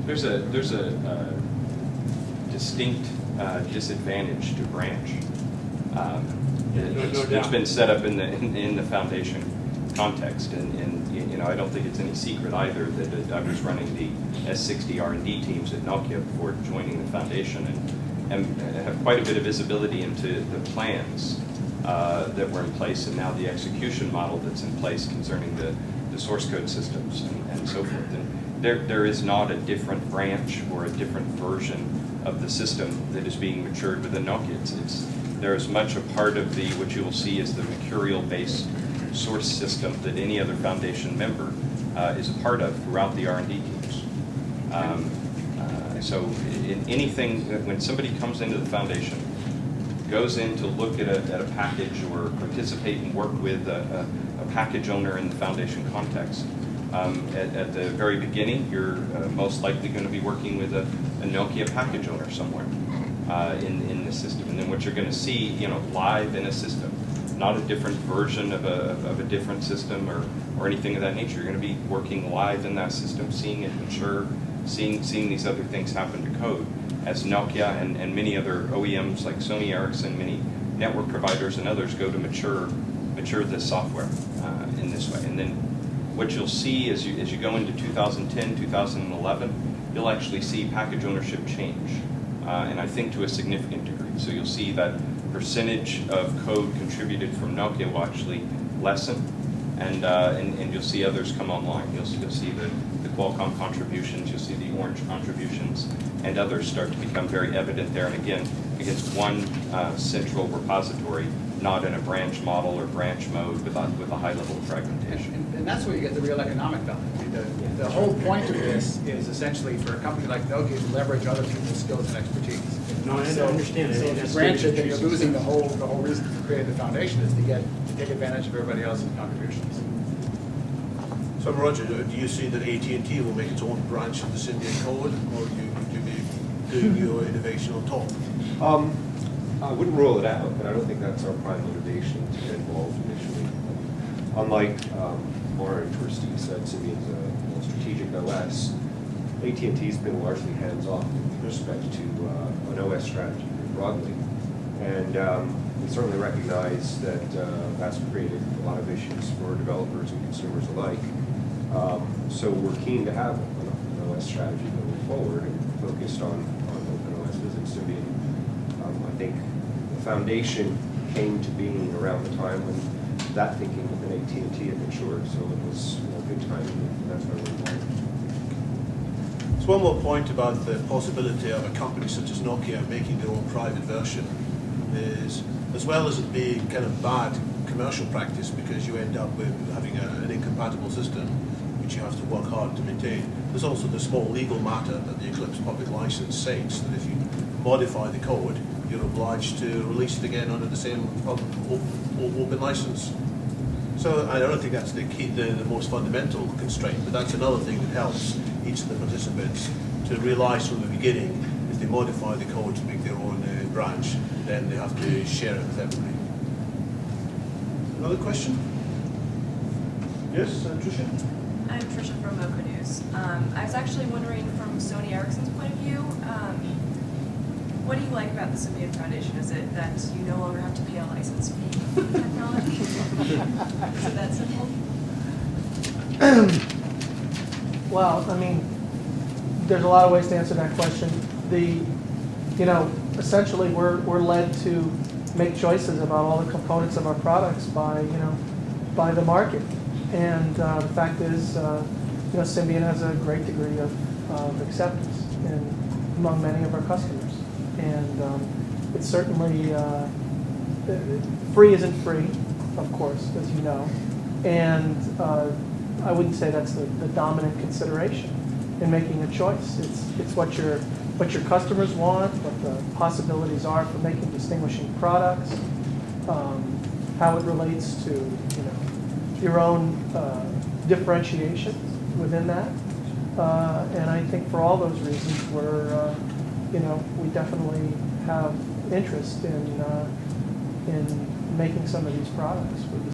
There's a distinct disadvantage to branch. It's been set up in the foundation context, and you know, I don't think it's any secret either that I was running the S60 R&D teams at Nokia before joining the foundation, and have quite a bit of visibility into the plans that were in place, and now the execution model that's in place concerning the source code systems and so forth. And there is not a different branch or a different version of the system that is being matured within Nokia. There is much a part of what you will see is the mercurial-based source system that any other foundation member is a part of throughout the R&D teams. So in anything, when somebody comes into the foundation, goes in to look at a package or participate and work with a package owner in the foundation context, at the very beginning, you're most likely going to be working with a Nokia package owner somewhere in the system. And then what you're going to see, you know, live in a system, not a different version of a different system or anything of that nature. You're going to be working live in that system, seeing it mature, seeing these other things happen to code as Nokia and many other OEMs like Sony Ericsson, many network providers and others go to mature this software in this way. And then what you'll see as you go into 2010, 2011, you'll actually see package ownership change, and I think to a significant degree. So you'll see that percentage of code contributed from Nokia will actually lessen, and you'll see others come online. You'll see the Qualcomm contributions, you'll see the Orange contributions, and others start to become very evident there. And again, against one central repository, not in a branch model or branch mode with a high level of fragmentation. And that's where you get the real economic value. The whole point of this is essentially for a company like Nokia to leverage other people's skills and expertise. No, I understand. So if you branch it, then you're losing the whole reason to create the foundation is to take advantage of everybody else's contributions. So Roger, do you see that AT&T will make its own branch of the Symbian code, or would you be doing your innovation on top? I wouldn't rule it out, but I don't think that's our prime motivation to get involved initially. Unlike Mara and Steve said, Symbian's a strategic OS. AT&T's been largely hands-off with respect to an OS strategy broadly. And we certainly recognize that that's created a lot of issues for developers and consumers alike. So we're keen to have an OS strategy going forward and focused on open OSs and Symbian. I think the foundation came to being around the time when that thinking within AT&T had matured, so it was good timing, and that's why we're involved. So one more point about the possibility of a company such as Nokia making their own private version is, as well as it being kind of bad commercial practice because you end up with having an incompatible system which you have to work hard to maintain, there's also the small legal matter that the Eclipse public license states that if you modify the code, you're obliged to release it again under the same open license. So I don't think that's the key, the most fundamental constraint, but that's another thing that helps each of the participants to realize from the beginning, if they modify the code to make their own branch, then they have to share it with everybody. Another question? Yes, Tricia? I'm Tricia from Mocha News. I was actually wondering from Sony Ericsson's point of view, what do you like about the Symbian Foundation? Is it that you no longer have to pay a license fee for the technology? Is it that simple? Well, I mean, there's a lot of ways to answer that question. Essentially we're led to make choices about all the components of our products by the market. And the fact is, Symbian has a great degree of acceptance among many of our customers. And it's certainly, free isn't free, of course, as you know. And I wouldn't say that's the dominant consideration in making a choice. It's what your customers want, what the possibilities are for making distinguishing products, how it relates to your own differentiation within that. And I think for all those reasons, we definitely have interest in making some of these products.